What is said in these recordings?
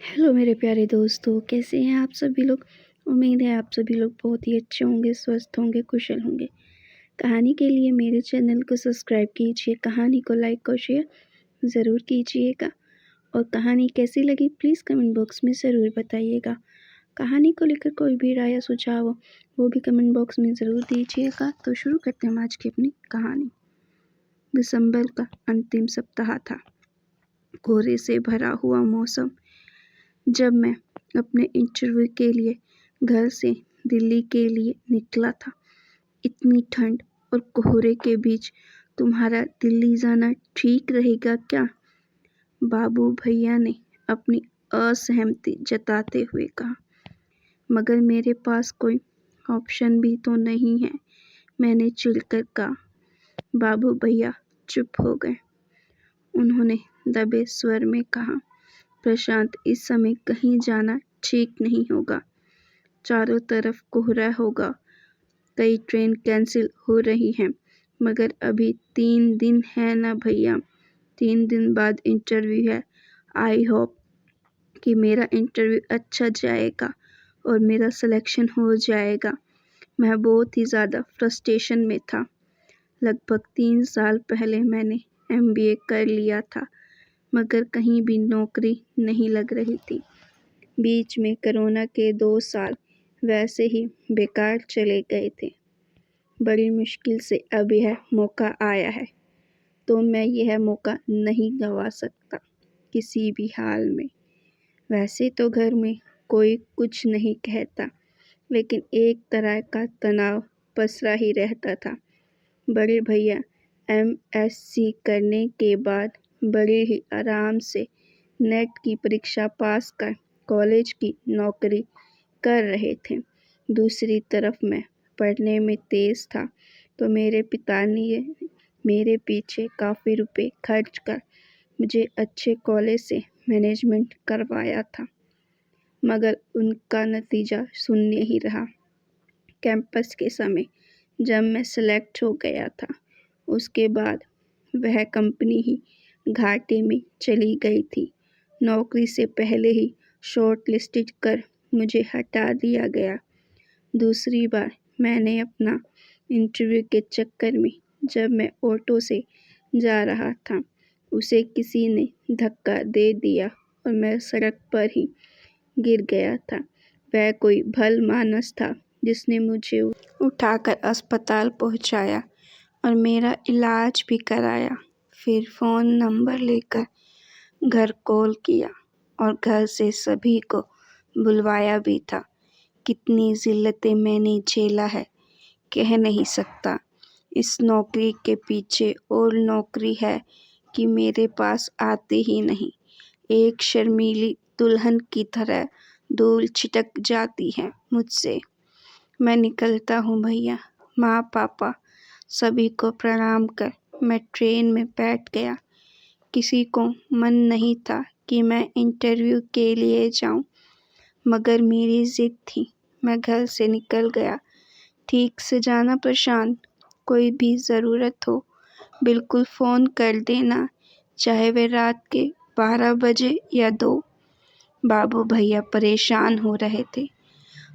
Hello मेरे प्यारे दोस्तों, कैसे हैं आप सभी लोग। उम्मीद है आप सभी लोग बहुत ही अच्छे होंगे, स्वस्थ होंगे, कुशल होंगे। कहानी के लिए मेरे चैनल को सब्सक्राइब कीजिए, कहानी को लाइक और शेयर ज़रूर कीजिएगा। और कहानी कैसी लगी प्लीज़ कमेंट बॉक्स में ज़रूर बताइएगा। कहानी को लेकर कोई भी राय या सुझाव हो वो भी कमेंट बॉक्स में ज़रूर दीजिएगा। तो शुरू करते हैं आज की अपनी कहानी। दिसंबर का अंतिम सप्ताह था। कोहरे से भरा हुआ मौसम। जब मैं अपने इंटरव्यू के लिए घर से दिल्ली के लिए निकला था, इतनी ठंड और कोहरे के बीच तुम्हारा दिल्ली जाना ठीक रहेगा क्या? बाबू भैया ने अपनी असहमति जताते हुए कहा। मगर मेरे पास कोई ऑप्शन भी तो नहीं है, मैंने चिढ़कर कहा। बाबू भैया चुप हो गए। उन्होंने दबे स्वर में कहा, प्रशांत, इस समय कहीं जाना ठीक नहीं होगा। चारों तरफ कोहरा होगा, कई ट्रेन कैंसिल हो रही हैं। मगर अभी 3 दिन है ना भैया, 3 दिन बाद इंटरव्यू है। आई होप कि मेरा इंटरव्यू अच्छा जाएगा और मेरा सिलेक्शन हो जाएगा। मैं बहुत ही ज़्यादा फ्रस्ट्रेशन में था। लगभग 3 साल पहले मैंने MBA कर लिया था, मगर कहीं भी नौकरी नहीं लग रही थी। बीच में कोरोना के 2 साल वैसे ही बेकार चले गए थे। बड़ी मुश्किल से अब यह मौका आया है, तो मैं यह मौका नहीं गंवा सकता किसी भी हाल में। वैसे तो घर में कोई कुछ नहीं कहता, लेकिन एक तरह का तनाव पसरा ही रहता था। बड़े भैया MSc करने के बाद बड़े ही आराम से नेट की परीक्षा पास कर कॉलेज की नौकरी कर रहे थे। दूसरी तरफ मैं पढ़ने में तेज़ था, तो मेरे पिता ने मेरे पीछे काफ़ी रुपए खर्च कर मुझे अच्छे कॉलेज से मैनेजमेंट करवाया था। मगर उनका नतीजा शून्य ही रहा। कैंपस के समय जब मैं सेलेक्ट हो गया था, उसके बाद वह कंपनी ही घाटे में चली गई थी। नौकरी से पहले ही शॉर्ट लिस्टेड कर मुझे हटा दिया गया। दूसरी बार मैंने अपना इंटरव्यू के चक्कर में जब मैं ऑटो से जा रहा था, उसे किसी ने धक्का दे दिया और मैं सड़क पर ही गिर गया था। वह कोई भलमानस था जिसने मुझे उठाकर अस्पताल पहुंचाया और मेरा इलाज भी कराया। फिर फ़ोन नंबर लेकर घर कॉल किया और घर से सभी को बुलवाया भी था। कितनी ज़िल्लतें मैंने झेला है, कह नहीं सकता। इस नौकरी के पीछे और नौकरी है कि मेरे पास आती ही नहीं। एक शर्मीली दुल्हन की तरह धूल छिटक जाती है मुझसे। मैं निकलता हूँ भैया। माँ पापा सभी को प्रणाम कर मैं ट्रेन में बैठ गया। किसी को मन नहीं था कि मैं इंटरव्यू के लिए जाऊं, मगर मेरी जिद थी। मैं घर से निकल गया। ठीक से जाना प्रशांत, कोई भी ज़रूरत हो बिल्कुल फ़ोन कर देना, चाहे वे रात के 12 बजे या 2। बाबू भैया परेशान हो रहे थे।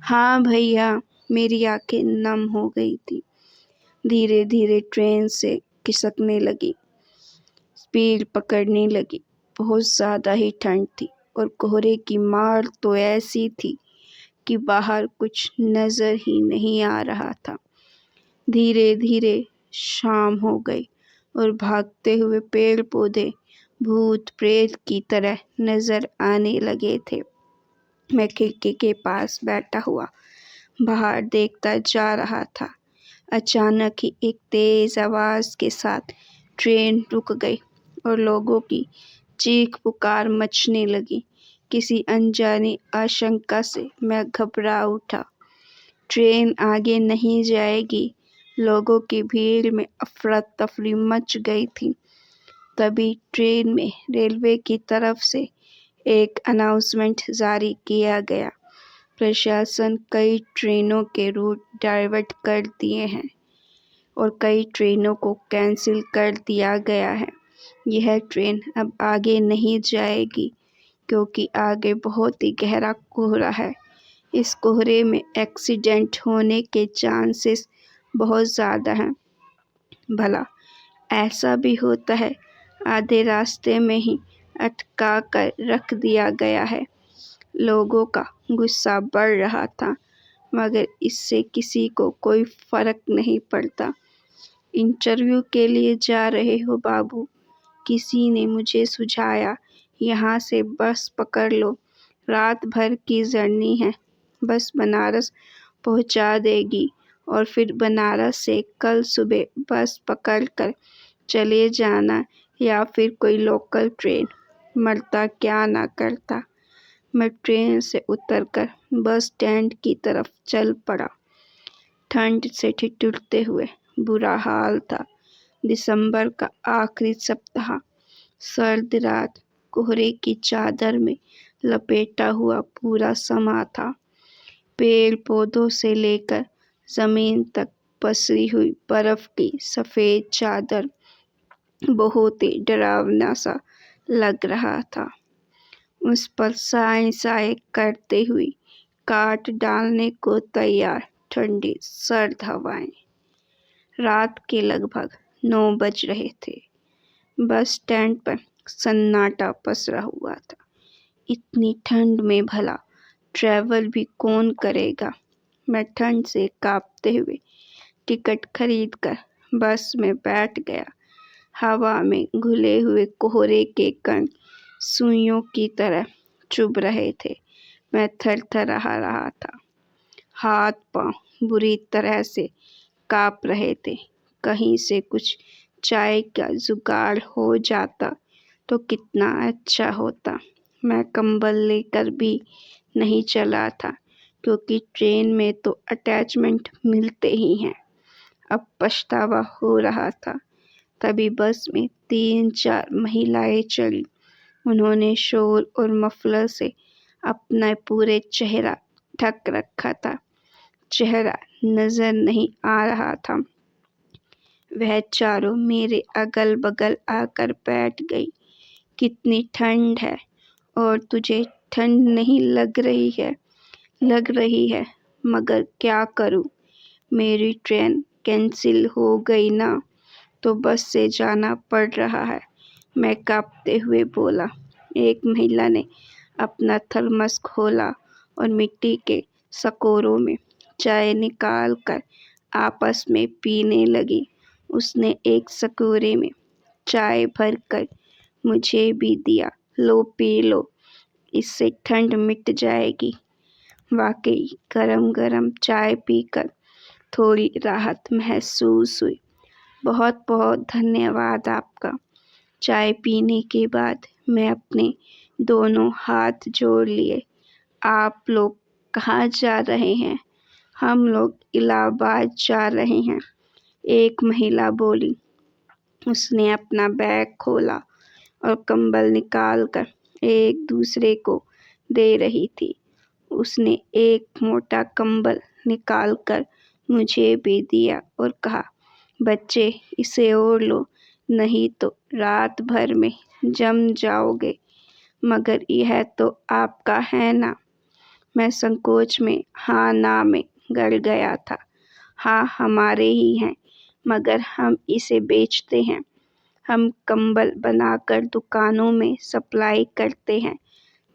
हाँ भैया, मेरी आंखें नम हो गई थी। धीरे धीरे ट्रेन से खिसकने लगी, स्पीड पकड़ने लगी। बहुत ज़्यादा ही ठंड थी और कोहरे की मार तो ऐसी थी कि बाहर कुछ नज़र ही नहीं आ रहा था। धीरे धीरे शाम हो गई और भागते हुए पेड़ पौधे भूत प्रेत की तरह नज़र आने लगे थे। मैं खिड़की के पास बैठा हुआ बाहर देखता जा रहा था। अचानक ही एक तेज़ आवाज़ के साथ ट्रेन रुक गई और लोगों की चीख पुकार मचने लगी। किसी अनजानी आशंका से मैं घबरा उठा। ट्रेन आगे नहीं जाएगी। लोगों की भीड़ में अफरा तफरी मच गई थी। तभी ट्रेन में रेलवे की तरफ से एक अनाउंसमेंट जारी किया गया। प्रशासन कई ट्रेनों के रूट डाइवर्ट कर दिए हैं और कई ट्रेनों को कैंसिल कर दिया गया है। यह ट्रेन अब आगे नहीं जाएगी। क्योंकि आगे बहुत ही गहरा कोहरा है। इस कोहरे में एक्सीडेंट होने के चांसेस बहुत ज़्यादा हैं। भला ऐसा भी होता है, आधे रास्ते में ही अटका कर रख दिया गया है। लोगों का गुस्सा बढ़ रहा था, मगर इससे किसी को कोई फर्क नहीं पड़ता। इंटरव्यू के लिए जा रहे हो बाबू? किसी ने मुझे सुझाया। यहाँ से बस पकड़ लो, रात भर की जर्नी है। बस बनारस पहुँचा देगी और फिर बनारस से कल सुबह बस पकड़ कर चले जाना या फिर कोई लोकल ट्रेन। मरता क्या ना करता। मैं ट्रेन से उतरकर बस स्टैंड की तरफ चल पड़ा। ठंड से ठिठुरते हुए बुरा हाल था। दिसंबर का आखिरी सप्ताह, सर्द रात, कोहरे की चादर में लपेटा हुआ पूरा समा था। पेड़ पौधों से लेकर जमीन तक पसरी हुई बर्फ की सफेद चादर बहुत ही डरावना सा लग रहा था। उस पर साए साए करते हुए काट डालने को तैयार ठंडी सर्द हवाएं। रात के लगभग 9 बज रहे थे। बस स्टैंड पर सन्नाटा पसरा हुआ था। इतनी ठंड में भला ट्रैवल भी कौन करेगा। मैं ठंड से कांपते हुए टिकट खरीदकर बस में बैठ गया। हवा में घुले हुए कोहरे के कण सुइयों की तरह चुभ रहे थे। मैं थरथरा रहा था। हाथ पांव बुरी तरह से कांप रहे थे। कहीं से कुछ चाय का जुगाड़ हो जाता तो कितना अच्छा होता। मैं कंबल लेकर भी नहीं चला था, क्योंकि ट्रेन में तो अटैचमेंट मिलते ही हैं। अब पछतावा हो रहा था। तभी बस में 3-4 महिलाएं चली। उन्होंने शॉल और मफलर से अपना पूरे चेहरा ढक रखा था। चेहरा नजर नहीं आ रहा था। वह चारों मेरे अगल बगल आकर बैठ गई। कितनी ठंड है और तुझे ठंड नहीं लग रही है? लग रही है, मगर क्या करूं? मेरी ट्रेन कैंसिल हो गई ना, तो बस से जाना पड़ रहा है। मैं कांपते हुए बोला। एक महिला ने अपना थर्मस खोला और मिट्टी के सकोरों में चाय निकाल कर आपस में पीने लगी। उसने एक सकोरे में चाय भरकर मुझे भी दिया। लो पी लो, इससे ठंड मिट जाएगी। वाकई गरम गरम चाय पीकर थोड़ी राहत महसूस हुई। बहुत बहुत धन्यवाद आपका। चाय पीने के बाद मैं अपने दोनों हाथ जोड़ लिए। आप लोग कहाँ जा रहे हैं? हम लोग इलाहाबाद जा रहे हैं, एक महिला बोली। उसने अपना बैग खोला और कंबल निकालकर एक दूसरे को दे रही थी। उसने एक मोटा कंबल निकालकर मुझे भी दिया और कहा, बच्चे इसे ओढ़ लो, नहीं तो रात भर में जम जाओगे। मगर यह तो आपका है ना? मैं संकोच में हाँ ना में गड़ गया था। हाँ, हमारे ही हैं, मगर हम इसे बेचते हैं। हम कंबल बनाकर दुकानों में सप्लाई करते हैं।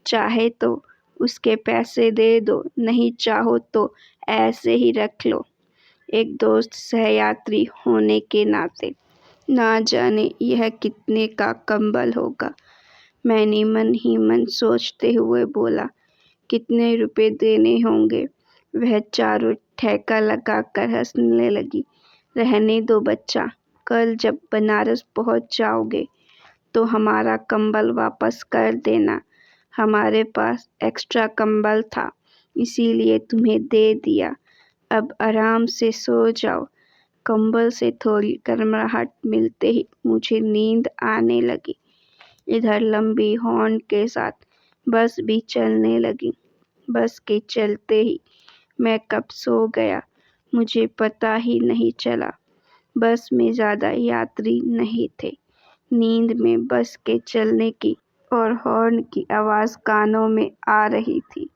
चाहे तो उसके पैसे दे दो, नहीं चाहो तो ऐसे ही रख लो। एक दोस्त सहयात्री होने के नाते ना जाने यह कितने का कंबल होगा। मैंने मन ही मन सोचते हुए बोला, कितने रुपए देने होंगे? वह चारों ठेका लगाकर हंसने लगी। रहने दो बच्चा, कल जब बनारस पहुंच जाओगे तो हमारा कंबल वापस कर देना। हमारे पास एक्स्ट्रा कंबल था, इसीलिए तुम्हें दे दिया। अब आराम से सो जाओ। कंबल से थोड़ी गर्माहट मिलते ही मुझे नींद आने लगी। इधर लंबी हॉर्न के साथ बस भी चलने लगी। बस के चलते ही मैं कब सो गया मुझे पता ही नहीं चला। बस में ज़्यादा यात्री नहीं थे। नींद में बस के चलने की और हॉर्न की आवाज़ कानों में आ रही थी,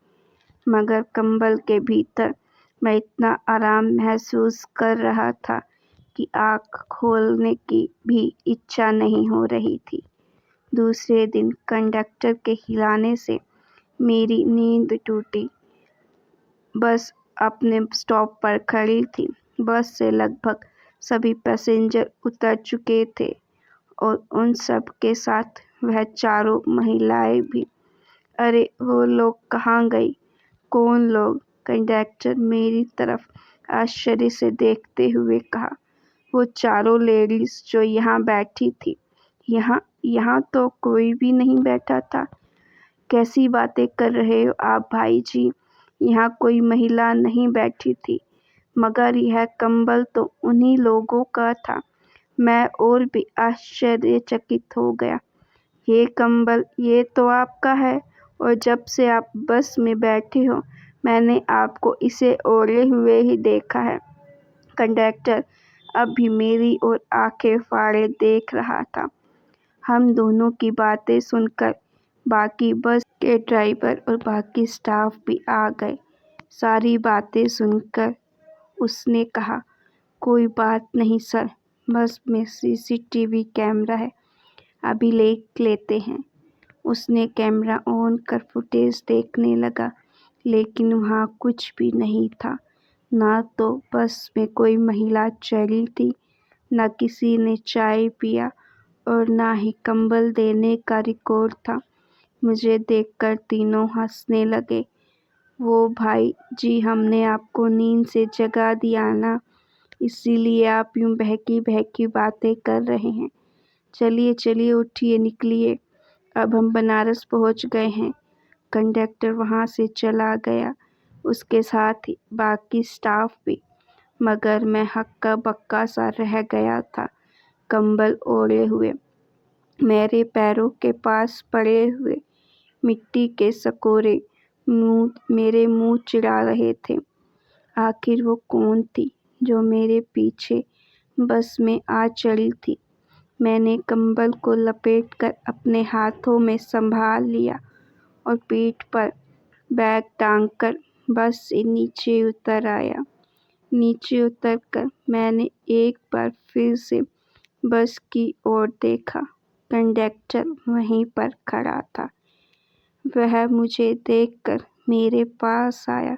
मगर कंबल के भीतर मैं इतना आराम महसूस कर रहा था कि आँख खोलने की भी इच्छा नहीं हो रही थी। दूसरे दिन कंडक्टर के हिलाने से मेरी नींद टूटी। बस अपने स्टॉप पर खड़ी थी। बस से लगभग सभी पैसेंजर उतर चुके थे और उन सब के साथ वह चारों महिलाएं भी। अरे वो लोग कहाँ गई? कौन लोग? कंडक्टर मेरी तरफ आश्चर्य से देखते हुए कहा। वो चारों लेडीज जो यहाँ बैठी थी। यहाँ तो कोई भी नहीं बैठा था। कैसी बातें कर रहे हो आप भाई जी? यहाँ कोई महिला नहीं बैठी थी, मगर यह कंबल तो उन्हीं लोगों का था। मैं और भी आश्चर्यचकित हो गया। ये कंबल ये तो आपका है, और जब से आप बस में बैठे हो मैंने आपको इसे ओढ़े हुए ही देखा है। कंडक्टर अब भी मेरी ओर आंखें फाड़े देख रहा था। हम दोनों की बातें सुनकर बाकी बस के ड्राइवर और बाकी स्टाफ भी आ गए। सारी बातें सुनकर उसने कहा, कोई बात नहीं सर, बस में सीसीटीवी कैमरा है, अभी लेते हैं। उसने कैमरा ऑन कर फुटेज देखने लगा, लेकिन वहाँ कुछ भी नहीं था। ना तो बस में कोई महिला चढ़ी थी, न किसी ने चाय पिया और ना ही कंबल देने का रिकॉर्ड था। मुझे देखकर तीनों हंसने लगे। वो भाई जी, हमने आपको नींद से जगा दिया ना, इसीलिए आप यूं बहकी बहकी बातें कर रहे हैं। चलिए चलिए उठिए, निकलिए, अब हम बनारस पहुंच गए हैं। कंडक्टर वहां से चला गया, उसके साथ ही बाकी स्टाफ भी, मगर मैं हक्का बक्का सा रह गया था, कंबल ओढ़े हुए। मेरे पैरों के पास पड़े हुए मिट्टी के सकोरे मेरे मुंह चिढ़ा रहे थे। आखिर वो कौन थी जो मेरे पीछे बस में आ चढ़ी थी? मैंने कंबल को लपेटकर अपने हाथों में संभाल लिया और पीठ पर बैग टांगकर बस से नीचे उतर आया। नीचे उतरकर मैंने एक बार फिर से बस की ओर देखा। कंडक्टर वहीं पर खड़ा था। वह मुझे देखकर मेरे पास आया।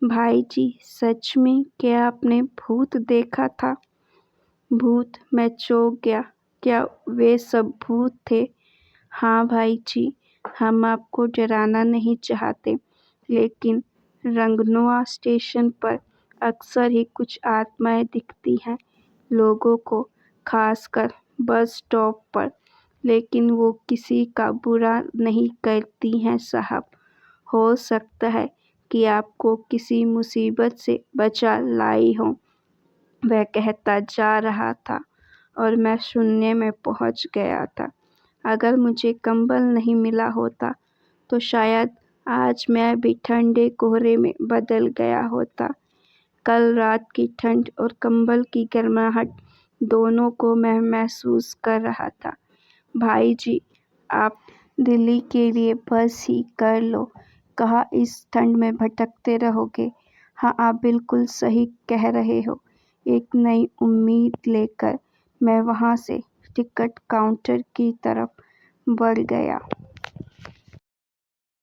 भाई जी, सच में क्या आपने भूत देखा था? भूत? मैं चौंक गया। क्या वे सब भूत थे? हाँ भाई जी, हम आपको डराना नहीं चाहते, लेकिन रंगनोआ स्टेशन पर अक्सर ही कुछ आत्माएं दिखती हैं लोगों को, खासकर बस स्टॉप पर, लेकिन वो किसी का बुरा नहीं करती हैं साहब। हो सकता है कि आपको किसी मुसीबत से बचा लाई हो। वह कहता जा रहा था और मैं शून्य में पहुंच गया था। अगर मुझे कंबल नहीं मिला होता तो शायद आज मैं भी ठंडे कोहरे में बदल गया होता। कल रात की ठंड और कंबल की गर्माहट दोनों को मैं महसूस कर रहा था। भाई जी, आप दिल्ली के लिए बस ही कर लो। कहाँ इस ठंड में भटकते रहोगे? हाँ, आप बिल्कुल सही कह रहे हो। एक नई उम्मीद लेकर मैं वहाँ से टिकट काउंटर की तरफ बढ़ गया।